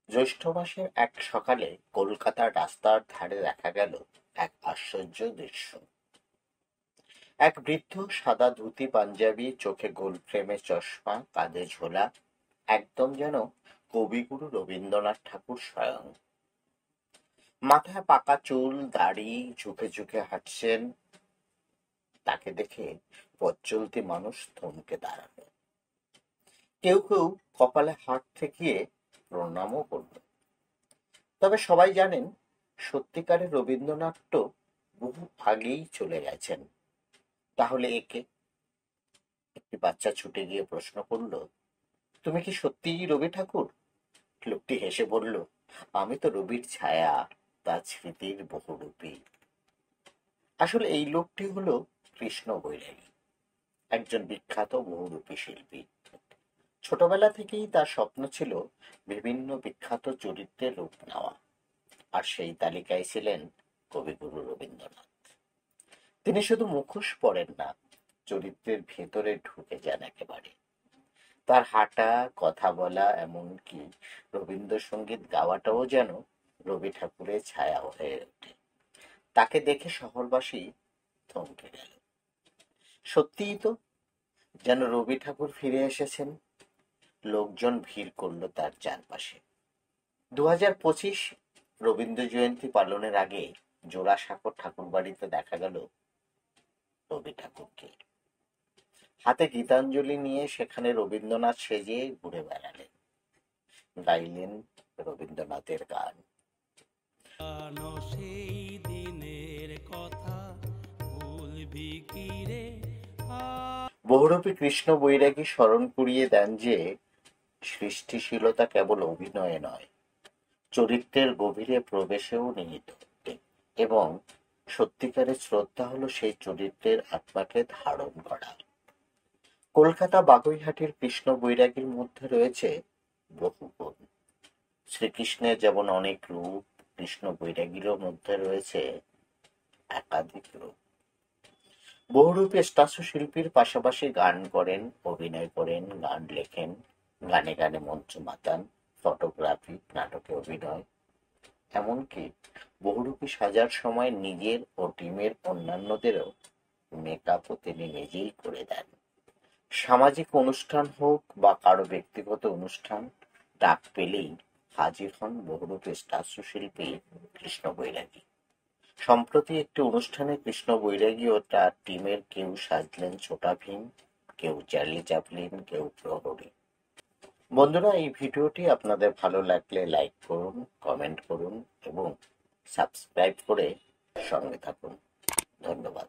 জ্যৈষ্ঠ মাসের এক সকালে কলকাতার রাস্তার ধারে দেখা গেল এক আশ্চর্য দৃশ্য। এক বৃদ্ধ সাদা ধুতি পাঞ্জাবি, চোখে গোল ফ্রেমের চশমা, কাঁধে ঝোলা, একদম যেন কবিগুরু রবীন্দ্রনাথ ঠাকুর স্বয়ং। মাথায় পাকা চুল, দাড়ি, ঝুঁকে ঝুঁকে হাঁটছেন। তাকে দেখে পথ চলতি মানুষ থমকে দাঁড়ালো। কেউ কেউ কপালে হাত ঠেকিয়ে প্রণামও করল। তবে সবাই জানেন, সত্যিকারের রবীন্দ্রনাথ তো বহু আগেই চলে গেছেন। তাহলে একে? একটি বাচ্চা ছুটে গিয়ে প্রশ্ন করল, তুমি কি সত্যিই রবি ঠাকুর? লোকটি হেসে বলল, আমি তো রবির ছায়া, তার স্মৃতির বহুরূপী। আসলে এই লোকটি হলো কৃষ্ণ বৈরাগী, একজন বিখ্যাত বহুরূপী শিল্পী। ছোটবেলা থেকেই তার স্বপ্ন ছিল বিভিন্ন বিখ্যাত চরিত্রের রূপ নেওয়া, আর সেই তালিকায় ছিলেন কবিগুরু রবীন্দ্রনাথ। তিনি শুধু মুখোশ পরেন না, চরিত্রের ভেতরে ঢুকে যান একেবারে। তার হাঁটা, কথা বলা, এমনকি রবীন্দ্রসঙ্গীত গাওয়াটাও যেন রবি ঠাকুরের ছায়া হয়ে ওঠে। তাকে দেখে শহরবাসী থমকে গেল। সত্যিই তো, যেন রবি ঠাকুর ফিরে এসেছেন। লোকজন ভিড় করলো তার চারপাশে। 2025 রবীন্দ্র জয়ন্তী পালনের আগে জোড়াসাঁকোর ঠাকুরবাড়িতে দেখা গেল রবি ঠাকুরকে। হাতে গীতাঞ্জলি নিয়ে সেখানে রবীন্দ্রনাথ সেজে ঘুরে বেড়ালেন, গাইলেন রবীন্দ্রনাথের গান। সেই দিনের কথা ভুলবি কি রে? বহুরূপী কৃষ্ণ বৈরাগী স্মরণ করিয়ে দেন যে সৃষ্টিশীলতা কেবল অভিনয়ে নয়, চরিত্রের গভীরে প্রবেশেও নিহিত, এবং সত্যিকারের শ্রদ্ধা হলো সেই চরিত্রের আত্মাকে ধারণ করা। কলকাতা বাগুইহাটির কৃষ্ণ বৈরাগীর মধ্যে রয়েছে বহু গুণ। শ্রীকৃষ্ণের যেমন অনেক রূপ, কৃষ্ণ বৈরাগীরও মধ্যে রয়েছে একাধিক রূপ। বহুরূপী শিল্পীর পাশাপাশি গান করেন, অভিনয় করেন, গান লেখেন, গানে গানে মঞ্চ মাতান, ফটোগ্রাফি, নাটকে অভিনয়, এমনকি বহুরূপী সাজার সময় নিজের ও টিমের অন্যান্যদেরও মেকআপও তিনি নিজেই করে দেন। সামাজিক অনুষ্ঠান হোক বা কারো ব্যক্তিগত অনুষ্ঠান, ডাক পেলেই হাজির হন বহুরূপী শিল্পী কৃষ্ণ বৈরাগী। সম্প্রতি একটি অনুষ্ঠানে কৃষ্ণ বৈরাগী ও তার টিমের কেউ সাজলেন ছোটা ভীম, কেউ চার্লি চ্যাপলিন, কেউ প্রহরী। বন্ধুরা, এই ভিডিওটি আপনাদের ভালো লাগলে লাইক করুন, কমেন্ট করুন এবং সাবস্ক্রাইব করে সঙ্গে থাকুন। ধন্যবাদ।